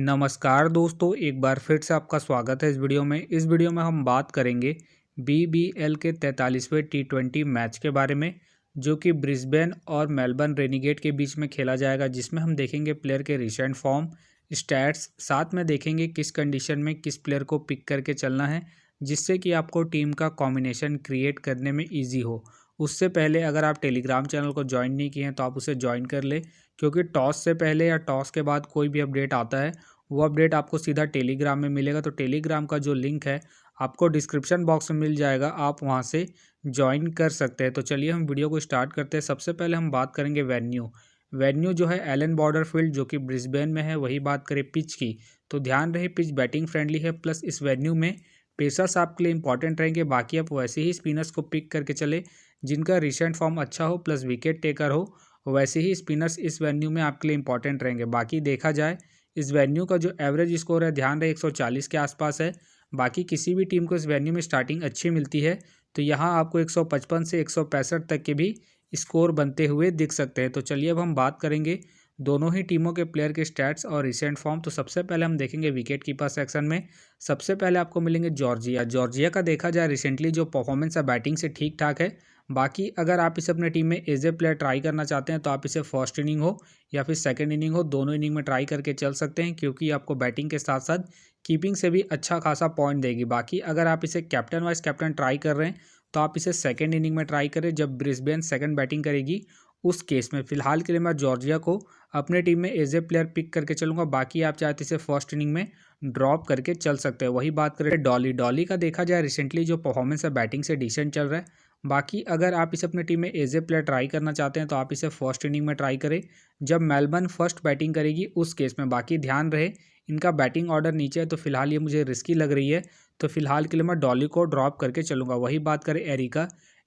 नमस्कार दोस्तों, एक बार फिर से आपका स्वागत है इस वीडियो में। इस वीडियो में हम बात करेंगे बीबीएल के 43वें टी20 मैच के बारे में, जो कि ब्रिस्बेन और मेलबर्न रेनिगेट के बीच में खेला जाएगा, जिसमें हम देखेंगे प्लेयर के रिसेंट फॉर्म, स्टैट्स, साथ में देखेंगे किस कंडीशन में किस प्लेयर को पिक करके चलना है, जिससे कि आपको टीम का कॉम्बिनेशन क्रिएट करने में ईजी हो। उससे पहले अगर आप टेलीग्राम चैनल को ज्वाइन नहीं किए हैं तो आप उसे ज्वाइन कर ले, क्योंकि टॉस से पहले या टॉस के बाद कोई भी अपडेट आता है वो अपडेट आपको सीधा टेलीग्राम में मिलेगा। तो टेलीग्राम का जो लिंक है आपको डिस्क्रिप्शन बॉक्स में मिल जाएगा, आप वहां से ज्वाइन कर सकते हैं। तो चलिए हम वीडियो को स्टार्ट करते हैं। सबसे पहले हम बात करेंगे वेन्यू जो है एलन बॉर्डर फील्ड, जो कि ब्रिस्बेन में है। वही बात करें पिच की, तो ध्यान रहे पिच बैटिंग फ्रेंडली है, प्लस इस वेन्यू में पेसर्स आपके लिए इंपॉर्टेंट रहेंगे। बाकी आप वैसे ही स्पिनर्स को पिक करके चले जिनका रिसेंट फॉर्म अच्छा हो, प्लस विकेट टेकर हो। वैसे ही स्पिनर्स इस वेन्यू में आपके लिए इंपॉर्टेंट रहेंगे। बाकी देखा जाए इस वेन्यू का जो एवरेज स्कोर है, ध्यान रहे 140 के आसपास है। बाकी किसी भी टीम को इस वेन्यू में स्टार्टिंग अच्छी मिलती है, तो यहाँ आपको 155 से 165 तक के भी स्कोर बनते हुए दिख सकते हैं। तो चलिए अब हम बात करेंगे दोनों ही टीमों के प्लेयर के स्टैट्स और रिसेंट फॉर्म। तो सबसे पहले हम देखेंगे विकेट कीपर सेक्शन में। सबसे पहले आपको मिलेंगे जॉर्जिया का देखा जाए रिसेंटली जो परफॉर्मेंस है बैटिंग से ठीक ठाक है। बाकी अगर आप इसे अपने टीम में एज ए प्लेयर ट्राई करना चाहते हैं तो आप इसे फर्स्ट इनिंग हो या फिर सेकंड इनिंग हो, दोनों इनिंग में ट्राई करके चल सकते हैं, क्योंकि आपको बैटिंग के साथ साथ कीपिंग से भी अच्छा खासा पॉइंट देगी। बाकी अगर आप इसे कैप्टन वाइस कैप्टन ट्राई कर रहे हैं तो आप इसे सेकंड इनिंग में ट्राई करें, जब ब्रिस्बेन सेकंड बैटिंग करेगी उस केस में। फिलहाल के लिए मैं जॉर्जिया को अपने टीम में एज ए प्लेयर पिक करके चलूंगा। बाकी आप चाहते इसे फर्स्ट इनिंग में ड्रॉप करके चल सकते हैं। वही बात करें डॉली का देखा जाए रिसेंटली जो परफॉर्मेंस है बैटिंग से डिसेंट चल रहा है। बाकी अगर आप इसे अपनी टीम में एज ए प्लेयर ट्राई करना चाहते हैं तो आप इसे फर्स्ट इनिंग में ट्राई करें, जब मेलबर्न फर्स्ट बैटिंग करेगी उस केस में। बाकी ध्यान रहे इनका बैटिंग ऑर्डर नीचे है, तो फिलहाल ये मुझे रिस्की लग रही है, तो फिलहाल के लिए मैं डॉली को ड्रॉप करके चलूंगा। वही बात करें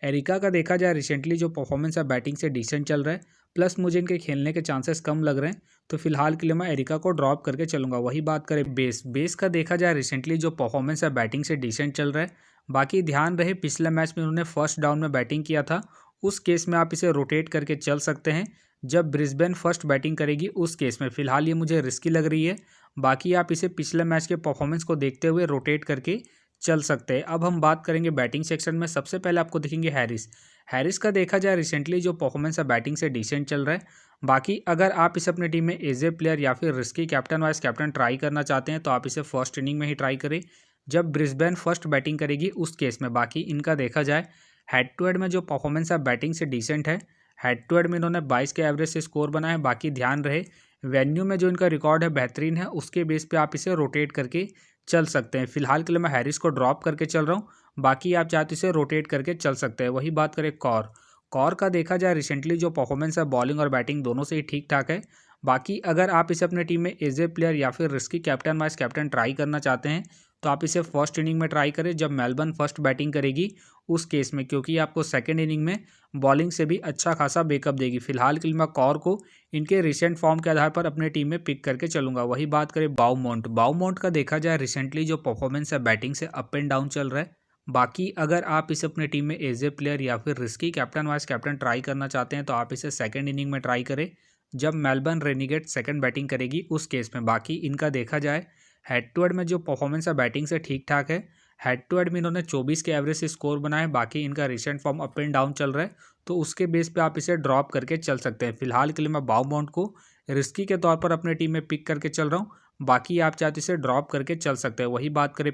एरिका का देखा जाए रिसेंटली जो परफॉर्मेंस है बैटिंग से डिसेंट चल रहा है, प्लस मुझे इनके खेलने के चांसेस कम लग रहे हैं, तो फिलहाल के लिए मैं एरिका को ड्रॉप करके चलूंगा। वही बात करें बेस का देखा जाए रिसेंटली जो परफॉर्मेंस है बैटिंग से डिसेंट चल रहा है। बाकी ध्यान रहे पिछले मैच में उन्होंने फर्स्ट डाउन में बैटिंग किया था, उस केस में आप इसे रोटेट करके चल सकते हैं, जब ब्रिस्बेन फर्स्ट बैटिंग करेगी उस केस में। फिलहाल ये मुझे रिस्की लग रही है। बाकी आप इसे पिछले मैच के परफॉर्मेंस को देखते हुए रोटेट करके चल सकते हैं। अब हम बात करेंगे बैटिंग सेक्शन में। सबसे पहले आपको दिखेंगे हैरिस का देखा जाए रिसेंटली जो परफॉर्मेंस है बैटिंग से डिसेंट चल रहा है। बाकी अगर आप इसे अपनी टीम में एज ए प्लेयर या फिर risky captain vice captain try करना चाहते हैं तो आप इसे फर्स्ट इनिंग में ही ट्राई करें, जब ब्रिस्बेन फर्स्ट बैटिंग करेगी उस केस में। बाकी इनका देखा जाए हेड टू हेड में जो परफॉर्मेंस है बैटिंग से डिसेंट है। हेड टू हेड में इन्होंने 22 के एवरेज से स्कोर बनाया है। बाकी ध्यान रहे वेन्यू में जो इनका रिकॉर्ड है बेहतरीन है, उसके बेस पे आप इसे रोटेट करके चल सकते हैं। फिलहाल के लिए मैं हैरिस को ड्रॉप करके चल रहा हूँ। बाकी आप चाहते इसे रोटेट करके चल सकते हैं। वही बात करें कौर का देखा जाए रिसेंटली जो परफॉर्मेंस है बॉलिंग और बैटिंग दोनों से ही ठीक ठाक है। बाकी अगर आप इसे अपने टीम में एज ए प्लेयर या फिर risky captain vice captain try करना चाहते हैं तो आप इसे फर्स्ट इनिंग में ट्राई करें, जब मेलबर्न फर्स्ट बैटिंग करेगी उस केस में, क्योंकि आपको सेकंड इनिंग में बॉलिंग से भी अच्छा खासा बैकअप देगी। फिलहाल के लिए मैं कौर को इनके रिसेंट फॉर्म के आधार पर अपने टीम में पिक करके चलूंगा। वही बात करें बाउमोंट का देखा जाए रिसेंटली जो परफॉर्मेंस है बैटिंग से अप एंड डाउन चल रहा है। बाकी अगर आप इसे अपने टीम में एज ए प्लेयर या फिर risky captain vice captain try करना चाहते हैं तो आप इसे सेकंड इनिंग में ट्राई करें, जब मेलबर्न रेनिगेट सेकंड बैटिंग करेगी उस केस में। बाकी इनका देखा जाए हेड टू हेड में जो परफॉर्मेंस है बैटिंग से ठीक ठाक है। हेड टू हेड में इन्होंने 24 के एवरेज से स्कोर बनाए हैं। बाकी इनका recent form up and down चल रहा है, तो उसके बेस पे आप इसे ड्रॉप करके चल सकते हैं। फिलहाल के लिए मैं बाउमोंट को रिस्की के तौर पर अपने टीम में पिक करके चल रहा हूँ। बाकी आप चाहते इसे ड्रॉप करके चल सकते हैं। वही बात करें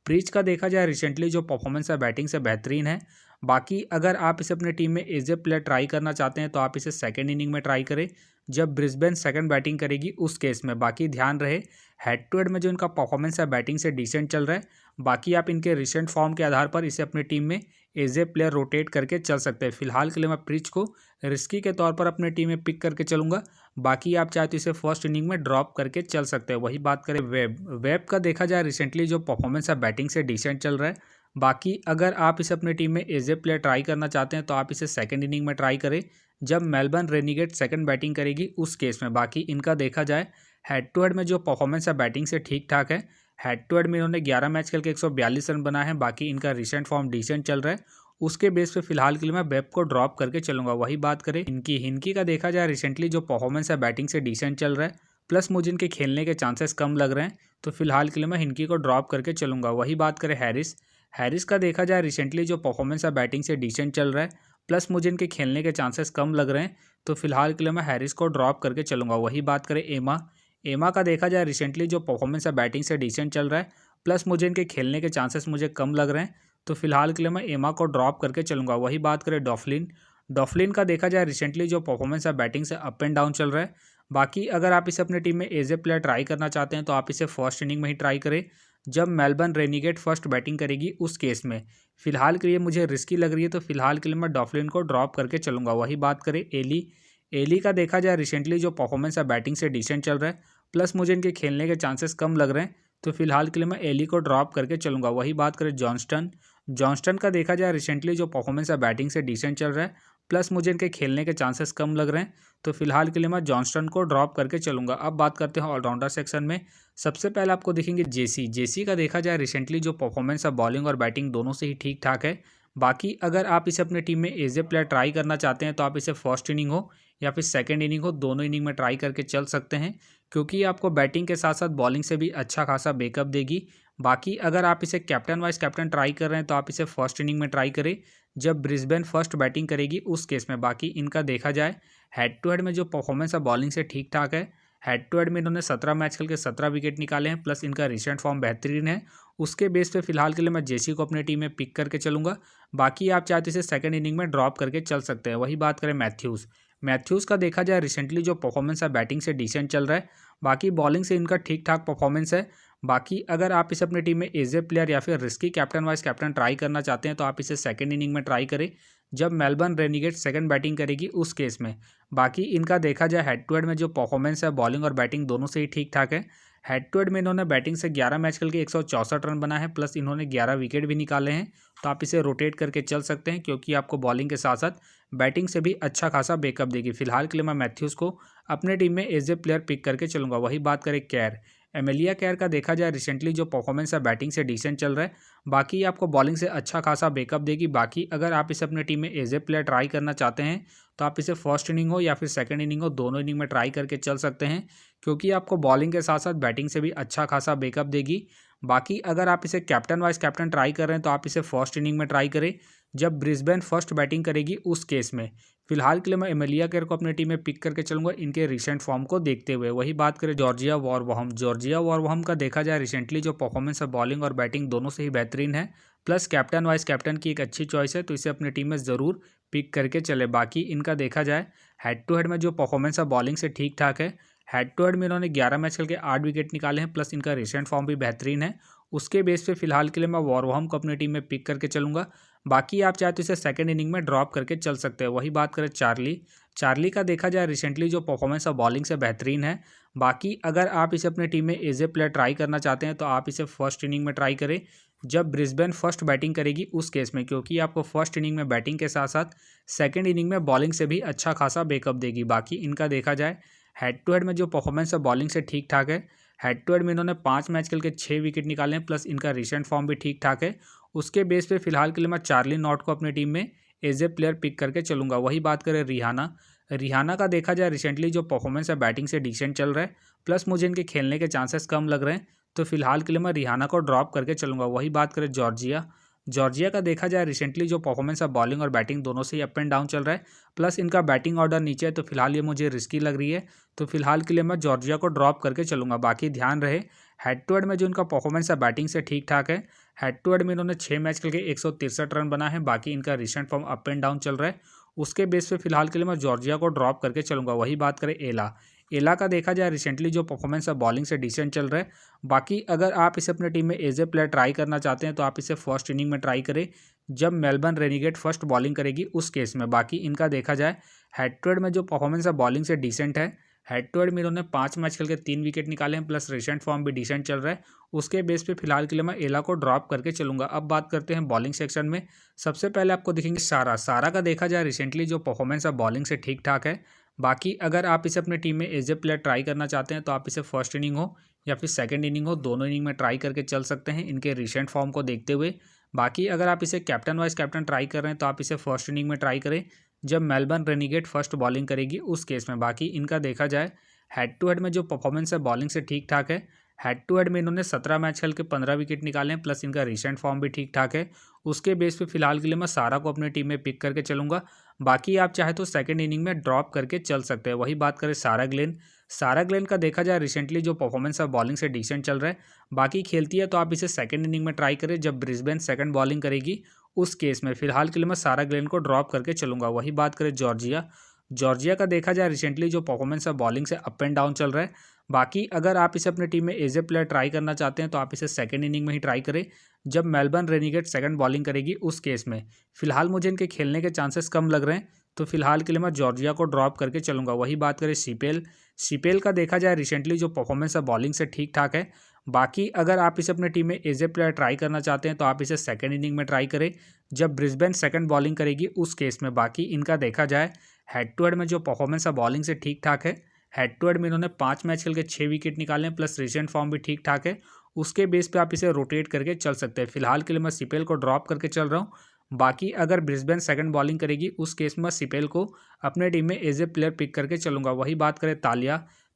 प्रीच का देखा जाए रिसेंटली जो परफॉर्मेंस है बैटिंग से बेहतरीन है। बाकी अगर आप इसे अपने टीम में एज ए प्लेयर ट्राई करना चाहते हैं तो आप इसे सेकंड इनिंग में ट्राई करें, जब ब्रिस्बेन सेकंड बैटिंग करेगी उस केस में। बाकी ध्यान रहे हेड टू हेड में जो इनका परफॉर्मेंस है बैटिंग से डिसेंट चल रहा है। बाकी आप इनके रिसेंट फॉर्म के आधार पर इसे अपनी टीम में एज ए प्लेयर रोटेट करके चल सकते हैं। फिलहाल के लिए मैं प्रीच को रिस्की के तौर पर अपने टीम में पिक करके चलूंगा। बाकी आप चाहे तो इसे फर्स्ट इनिंग में ड्रॉप करके चल सकते हैं। वही बात करें वेब का देखा जाए रिसेंटली जो परफॉर्मेंस है बैटिंग से डिसेंट चल रहा है। बाकी अगर आप इसे अपनी टीम में एज ए प्लेयर ट्राई करना चाहते हैं तो आप इसे सेकंड इनिंग में ट्राई करें, जब मेलबर्न रेनिगेट सेकंड बैटिंग करेगी उस केस में। बाकी इनका देखा जाए हेड टू हेड में जो परफॉर्मेंस है बैटिंग से ठीक ठाक है। हेड टू हेड में इन्होंने 11 मैच खेल के 142 रन बनाए हैं। बाकी इनका रिसेंट फॉर्म डिसेंट चल रहा है, उसके बेस पे फिलहाल के लिए मैं वेब को ड्रॉप करके चलूंगा। वही बात करें हिनकी का देखा जाए रिसेंटली जो परफॉर्मेंस है बैटिंग से डिसेंट चल रहा है। प्लस मुझे इनके खेलने के चांसेस कम लग रहे हैं, तो फिलहाल के लिए मैं इनकी को ड्रॉप करके चलूँगा। वही बात करें हैरिस का देखा जाए रिसेंटली जो परफॉर्मेंस है बैटिंग से डिसेंट चल रहा है, प्लस मुझे इनके खेलने के चांसेस कम लग रहे हैं, तो फिलहाल के लिए मैं हैरिस को ड्रॉप करके चलूँगा। वही बात करें एमा का देखा जाए रिसेंटली जो परफॉर्मेंस है बैटिंग से डिसेंट चल रहा है, प्लस मुझे इनके खेलने के चांसेस मुझे कम लग रहे हैं, तो फिलहाल के लिए मैं एमा को ड्रॉप करके चलूँगा। वही बात करें डॉफलिन का देखा जाए रिसेंटली जो परफॉर्मेंस है बैटिंग से अप एंड डाउन चल रहा है। बाकी अगर आप इसे अपने टीम में एज ए प्लेयर ट्राई करना चाहते हैं तो आप इसे फर्स्ट इनिंग में ही ट्राई करें, जब मेलबर्न रेनिगेट फर्स्ट बैटिंग करेगी उस केस में। फिलहाल के लिए मुझे रिस्की लग रही है, तो फिलहाल के लिए मैं डॉफलिन को ड्रॉप करके चलूँगा। वही बात करें एली का देखा जाए रिसेंटली जो परफॉर्मेंस है बैटिंग से डिसेंट चल रहा है, प्लस मुझे इनके खेलने के चांसेस कम लग रहे हैं, तो फिलहाल के लिए मैं एली को ड्रॉप करके चलूँगा। वही बात करें जॉन्स्टन का देखा जाए रिसेंटली जो परफॉर्मेंस है बैटिंग से डिसेंट चल रहा है, प्लस मुझे इनके खेलने के चांसेस कम लग रहे हैं, तो फिलहाल के लिए मैं जॉन्स्टन को ड्रॉप करके चलूँगा। अब बात करते हैं ऑलराउंडर सेक्शन में। सबसे पहले आपको दिखेंगे जेसी का देखा जाए रिसेंटली जो परफॉर्मेंस है बॉलिंग और बैटिंग दोनों से ही ठीक ठाक है। बाकी अगर आप इसे अपने टीम में एज ए प्लेयर ट्राई करना चाहते हैं तो आप इसे फर्स्ट इनिंग हो या फिर सेकंड इनिंग हो, दोनों इनिंग में ट्राई करके चल सकते हैं, क्योंकि आपको बैटिंग के साथ साथ बॉलिंग से भी अच्छा खासा बैकअप देगी। बाकी अगर आप इसे कैप्टन वाइस कैप्टन ट्राई कर रहे हैं तो आप इसे फर्स्ट इनिंग में ट्राई करें, जब ब्रिस्बेन फर्स्ट बैटिंग करेगी उस केस में। बाकी इनका देखा जाए हेड टू हेड में जो परफॉर्मेंस है बॉलिंग से ठीक ठाक है। हेड टू हेड में इन्होंने 17 मैच खेल के 17 विकेट निकाले हैं, प्लस इनका रिसेंट फॉर्म बेहतरीन है। उसके बेस पे फिलहाल के लिए मैं जेसी को अपने टीम में पिक करके चलूँगा। बाकी आप चाहते इसे सेकंड इनिंग में ड्रॉप करके चल सकते हैं। वही बात करें मैथ्यूज़ का देखा जाए रिसेंटली जो परफॉर्मेंस है बैटिंग से डिसेंट चल रहा है, बाकी बॉलिंग से इनका ठीक ठाक परफॉर्मेंस है। बाकी अगर आप इसे अपने टीम में एज ए प्लेयर या फिर risky captain vice captain try करना चाहते हैं तो आप इसे सेकंड इनिंग में ट्राई करें, जब मेलबर्न रेनिगेट सेकंड बैटिंग करेगी उस केस में। बाकी इनका देखा जाए हेड टू हेड में जो परफॉर्मेंस है बॉलिंग और बैटिंग दोनों से ही ठीक ठाक है। हेड टू हेड में इन्होंने बैटिंग से 11 मैच खेल के 164 रन बना है, प्लस इन्होंने 11 विकेट भी निकाले हैं, तो आप इसे रोटेट करके चल सकते हैं, क्योंकि आपको बॉलिंग के साथ साथ बैटिंग से भी अच्छा खासा बैकअप देगी। फिलहाल के लिए मैं मैथ्यूज़ को अपने टीम में एज ए प्लेयर पिक करके चलूँगा। वही बात करें एमेलिया कैर का देखा जाए रिसेंटली जो परफॉर्मेंस है बैटिंग से डिसेंट चल रहा है, बाकी आपको बॉलिंग से अच्छा खासा बैकअप देगी। बाकी अगर आप इसे अपने टीम में एज ए प्लेयर ट्राई करना चाहते हैं तो आप इसे फर्स्ट इनिंग हो या फिर सेकंड इनिंग हो, दोनों इनिंग में ट्राई करके चल सकते हैं, क्योंकि आपको बॉलिंग के साथ साथ बैटिंग से भी अच्छा खासा बैकअप देगी। बाकी अगर आप इसे कैप्टन वाइस कैप्टन ट्राई कर रहे हैं तो आप इसे फर्स्ट इनिंग में ट्राई करें, जब ब्रिस्बेन फर्स्ट बैटिंग करेगी उस केस में। फिलहाल के लिए मैं एमेलिया केयर को अपनी टीम में पिक करके चलूँगा इनके रिसेंट फॉर्म को देखते हुए। वही बात करें जॉर्जिया वॉरवहम का देखा जाए रिसेंटली जो परफॉर्मेंस है बॉलिंग और बैटिंग दोनों से ही बेहतरीन है, प्लस कैप्टन वाइस कैप्टन की एक अच्छी चॉइस है, तो इसे अपनी टीम में ज़रूर पिक करके चले। बाकी इनका देखा जाए हेड टू हेड में जो परफॉर्मेंस है बॉलिंग से ठीक ठाक है। हेड टू हेड में इन्होंने 11 मैच खेल के 8 विकेट निकाले हैं, प्लस इनका रिसेंट फॉर्म भी बेहतरीन है। उसके बेस पे फिलहाल के लिए मैं वॉरवहम को अपनी टीम में पिक करके चलूँगा। बाकी आप चाहे तो इसे सेकंड इनिंग में ड्रॉप करके चल सकते हैं। वही बात करें चार्ली का देखा जाए रिसेंटली जो परफॉर्मेंस है बॉलिंग से बेहतरीन है। बाकी अगर आप इसे अपने टीम में एज ए प्लेयर ट्राई करना चाहते हैं तो आप इसे फर्स्ट इनिंग में ट्राई करें, जब ब्रिस्बेन फर्स्ट बैटिंग करेगी उस केस में, क्योंकि आपको फर्स्ट इनिंग में बैटिंग के साथ साथ सेकंड इनिंग में बॉलिंग से भी अच्छा खासा बैकअप देगी। बाकी इनका देखा जाए हेड टू हेड में जो परफॉर्मेंस है बॉलिंग से ठीक ठाक है। हेड टू हेड में इन्होंने 5 मैच खेल के 6 विकेट निकाले हैं, प्लस इनका रिसेंट फॉर्म भी ठीक ठाक है। उसके बेस पे फिलहाल के लिए मैं चार्ली नॉट को अपनी टीम में एज ए प्लेयर पिक करके चलूँगा। वही बात करें रिहाना का देखा जाए रिसेंटली जो परफॉर्मेंस है बैटिंग से डिसेंट चल रहा है, प्लस मुझे इनके खेलने के चांसेस कम लग रहे हैं, तो फिलहाल के लिए मैं रिहाना को ड्रॉप करके चलूँगा। वही बात करें जॉर्जिया का देखा जाए रिसेंटली जो परफॉर्मेंस है बॉलिंग और बैटिंग दोनों से ही अप एंड डाउन चल रहा है, प्लस इनका बैटिंग ऑर्डर नीचे है, तो फिलहाल ये मुझे रिस्की लग रही है, तो फिलहाल के लिए मैं जॉर्जिया को ड्रॉप करके चलूँगा। बाकी ध्यान रहे हेड टू हेड में जो इनका परफॉर्मेंस है बैटिंग से ठीक ठाक है। हेड टू हेड में इन्होंने 6 मैच खेल के 163 रन बना है, बाकी इनका recent form up and down चल रहा है। उसके बेस पे फिलहाल के लिए मैं जॉर्जिया को ड्रॉप करके चलूँगा। वही बात करें एला का देखा जाए रिसेंटली जो परफॉर्मेंस है बॉलिंग से डिसेंट चल रहा है। बाकी अगर आप इसे अपने टीम में एज ए प्लेयर ट्राई करना चाहते हैं तो आप इसे फर्स्ट इनिंग में ट्राई करें, जब मेलबर्न रेनिगेट फर्स्ट बॉलिंग करेगी उस केस में। बाकी इनका देखा जाए हेड टू हेड में जो परफॉर्मेंस है बॉलिंग से डिसेंट है। हेड टू हेड में इन्होंने 5 मैच खेल के 3 विकेट निकाले हैं, प्लस रिसेंट फॉर्म भी डिसेंट चल रहा है। उसके बेस पे फिलहाल के लिए मैं एला को ड्रॉप करके चलूँगा। अब बात करते हैं बॉलिंग सेक्शन में। सबसे पहले आपको दिखेंगे सारा का देखा जाए रिसेंटली जो परफॉर्मेंस है बॉलिंग से ठीक ठाक है। बाकी अगर आप इसे अपने टीम में एज ए प्लेयर ट्राई करना चाहते हैं तो आप इसे फर्स्ट इनिंग हो या फिर सेकंड इनिंग हो, दोनों इनिंग में ट्राई करके चल सकते हैं इनके रिसेंट फॉर्म को देखते हुए। बाकी अगर आप इसे कैप्टन वाइस कैप्टन ट्राई कर रहे हैं तो आप इसे फर्स्ट इनिंग में ट्राई करें, जब मेलबर्न रेनिगेट फर्स्ट बॉलिंग करेगी उस केस में। बाकी इनका देखा जाए हेड टू हेड में जो परफॉर्मेंस है बॉलिंग से ठीक ठाक है। हेड टू हेड में इन्होंने 17 मैच खेल के 15 विकेट निकाले हैं, प्लस इनका रिसेंट फॉर्म भी ठीक ठाक है। उसके बेस पे फिलहाल के लिए मैं सारा को अपनी टीम में पिक करके चलूंगा। बाकी आप चाहे तो सेकंड इनिंग में ड्रॉप करके चल सकते हैं। वही बात करें सारा ग्लेन का देखा जाए रिसेंटली जो परफॉर्मेंस है बॉलिंग से डिसेंट चल रहा है। बाकी खेलती है तो आप इसे सेकंड इनिंग में ट्राई करें जब ब्रिस्बेन सेकंड बॉलिंग करेगी। उस केस में फिलहाल के लिए मैं सारा ग्लेन को ड्रॉप करके चलूंगा। वही बात करें जॉर्जिया का देखा जाए रिसेंटली जो परफॉर्मेंस है बॉलिंग से अप एंड डाउन चल रहा है। बाकी अगर आप इसे अपनी टीम में एज ए प्लेयर ट्राई करना चाहते हैं तो आप इसे सेकंड इनिंग में ही ट्राई करें जब मेलबर्न रेनिगेट सेकंड बॉलिंग करेगी। उस केस में फिलहाल मुझे इनके खेलने के चांसेस कम लग रहे हैं, तो फिलहाल के लिए मैं जॉर्जिया को ड्रॉप करके चलूंगा। वही बात करें सीपेल का देखा जाए रिसेंटली जो परफॉर्मेंस है बॉलिंग से ठीक ठाक है। बाकी अगर आप इसे अपनी टीम में एज ए प्लेयर ट्राई करना चाहते हैं तो आप इसे सेकंड इनिंग में ट्राई करें जब ब्रिस्बेन सेकंड बॉलिंग करेगी। उस केस में बाकी इनका देखा जाए हेड टू हेड में जो परफॉर्मेंस है बॉलिंग से ठीक ठाक है। हेड टू हेड में इन्होंने 5 मैच खेल के 6 विकेट निकाले हैं, प्लस रिसेंट फॉर्म भी ठीक ठाक है। उसके बेस पे आप इसे रोटेट करके चल सकते हैं। फिलहाल के लिए मैं सीपेल को ड्रॉप करके चल रहा हूँ। बाकी अगर ब्रिस्बेन सेकंड बॉलिंग करेगी उस केस में मैं सीपेल को अपने टीम में एज ए प्लेयर पिक करके चलूंगा। वही बात करें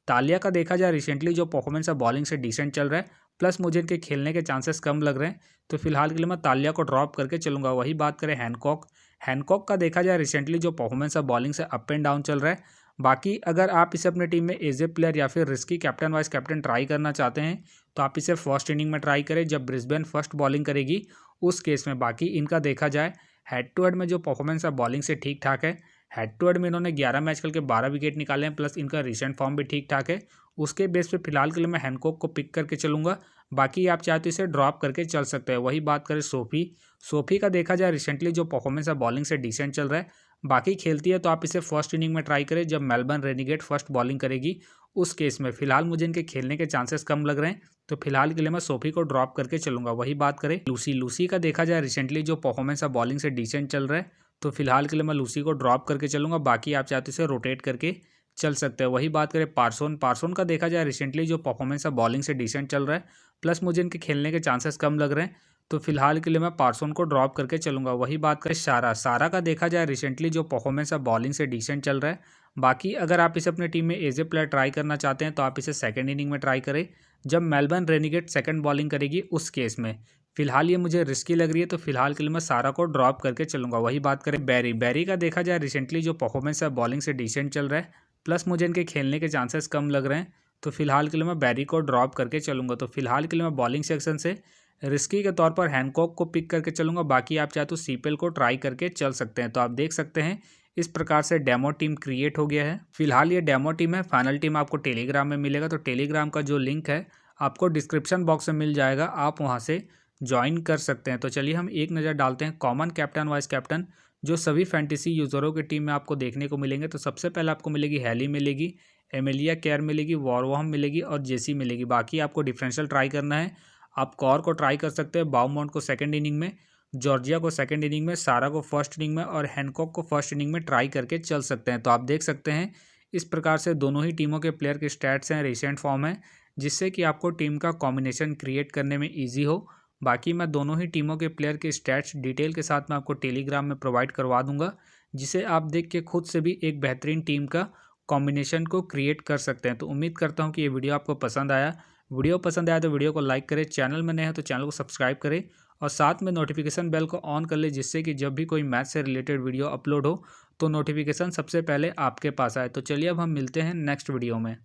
तालिया का देखा जाए रिसेंटली जो परफॉर्मेंस है बॉलिंग से डिसेंट चल रहा है, प्लस मुझे इनके खेलने के चांसेस कम लग रहे हैं, तो फिलहाल के लिए मैं तालिया को ड्रॉप करके चलूंगा। वही बात करें हैनकॉक का देखा जाए रिसेंटली जो परफॉर्मेंस है बॉलिंग से अप एंड डाउन चल रहा है। बाकी अगर आप इसे अपनी टीम में एज ए प्लेयर या फिर risky captain vice captain try करना चाहते हैं तो आप इसे फर्स्ट इनिंग में ट्राई करें जब ब्रिस्बेन फर्स्ट बॉलिंग करेगी। उस केस में बाकी इनका देखा जाए हेड टू हेड में जो परफॉर्मेंस है बॉलिंग से ठीक ठाक है। हेड टू हेड में इन्होंने 11 मैच खेल के 12 विकेट निकाले हैं, प्लस इनका रिसेंट फॉर्म भी ठीक ठाक है। उसके बेस पे फिलहाल के लिए मैं हैनकॉक को पिक करके चलूंगा। बाकी आप चाहे तो इसे ड्रॉप करके चल सकते हैं। वही बात करें सोफी का देखा जाए रिसेंटली जो परफॉर्मेंस है बॉलिंग से डिसेंट चल रहा है। बाकी खेलती है तो आप इसे फर्स्ट इनिंग में ट्राई करें जब मेलबर्न रेनिगेट फर्स्ट बॉलिंग करेगी। उस केस में फिलहाल मुझे इनके खेलने के चांसेस कम लग रहे हैं, तो फिलहाल के लिए मैं सोफी को ड्रॉप करके चलूंगा। वही बात करें लूसी का देखा जाए रिसेंटली जो परफॉर्मेंस है बॉलिंग से डिसेंट चल रहा है, तो फिलहाल के लिए मैं लूसी को ड्रॉप करके चलूंगा। बाकी आप चाहते इसे रोटेट करके चल सकते हैं। वही बात करें पार्सोन का देखा जाए रिसेंटली जो परफॉर्मेंस है बॉलिंग से डिसेंट चल रहा है, प्लस मुझे इनके खेलने के चांसेस कम लग रहे हैं, तो फिलहाल के लिए मैं पार्सोन को ड्रॉप करके चलूंगा। वही बात करें सारा का देखा जाए रिसेंटली जो परफॉर्मेंस है बॉलिंग से डिसेंट चल रहा है। बाकी अगर आप इसे अपनी टीम में एज ए प्लेयर ट्राई करना चाहते हैं तो आप इसे सेकंड इनिंग में ट्राई करें जब मेलबर्न रेनिगेट सेकंड बॉलिंग करेगी। उस केस में फिलहाल ये मुझे रिस्की लग रही है, तो फिलहाल के लिए मैं सारा को ड्रॉप करके चलूंगा। वही बात करें बैरी का देखा जाए रिसेंटली जो परफॉर्मेंस है बॉलिंग से डिसेंट चल रहा है, प्लस मुझे इनके खेलने के चांसेस कम लग रहे हैं, तो फिलहाल के लिए मैं बैरी को ड्रॉप करके चलूंगा। तो फिलहाल के लिए मैं बॉलिंग सेक्शन से रिस्की के तौर पर हैनकॉक को पिक करके चलूंगा। बाकी आप चाहे तो सीपेल को ट्राई करके चल सकते हैं। तो आप देख सकते हैं इस प्रकार से डेमो टीम क्रिएट हो गया है। फिलहाल ये डेमो टीम है, फाइनल टीम आपको टेलीग्राम में मिलेगा। तो टेलीग्राम का जो लिंक है आपको डिस्क्रिप्शन बॉक्स में मिल जाएगा, आप वहाँ से ज्वाइन कर सकते हैं। तो चलिए हम एक नज़र डालते हैं कॉमन कैप्टन वाइस कैप्टन जो सभी फैंटेसी यूज़रों की टीम में आपको देखने को मिलेंगे। तो सबसे पहले आपको मिलेगी हैली मिलेगी, एमिलिया केयर मिलेगी, वॉरवॉम मिलेगी और जेसी मिलेगी। बाकी आपको डिफरेंशियल ट्राई करना है। आप कॉर को ट्राई कर सकते हैं, बाउमॉन्ट को सेकंड इनिंग में, जॉर्जिया को सेकंड इनिंग में, सारा को फर्स्ट इनिंग में और हैनकॉक को फर्स्ट इनिंग में ट्राई करके चल सकते हैं। तो आप देख सकते हैं इस प्रकार से दोनों ही टीमों के प्लेयर के स्टैट्स हैं, रिसेंट फॉर्म है, जिससे कि आपको टीम का कॉम्बिनेशन क्रिएट करने में ईजी हो। बाकी मैं दोनों ही टीमों के प्लेयर के स्टैट्स डिटेल के साथ मैं आपको टेलीग्राम में प्रोवाइड करवा दूंगा, जिसे आप देख के खुद से भी एक बेहतरीन टीम का कॉम्बिनेशन को क्रिएट कर सकते हैं। तो उम्मीद करता हूँ कि ये वीडियो आपको पसंद आया। वीडियो पसंद आया तो वीडियो को लाइक करें, चैनल में नए हैं तो चैनल को सब्सक्राइब करें और साथ में नोटिफिकेशन बेल को ऑन कर ले, जिससे कि जब भी कोई मैच से रिलेटेड वीडियो अपलोड हो तो नोटिफिकेशन सबसे पहले आपके पास आए। तो चलिए अब हम मिलते हैं नेक्स्ट वीडियो में।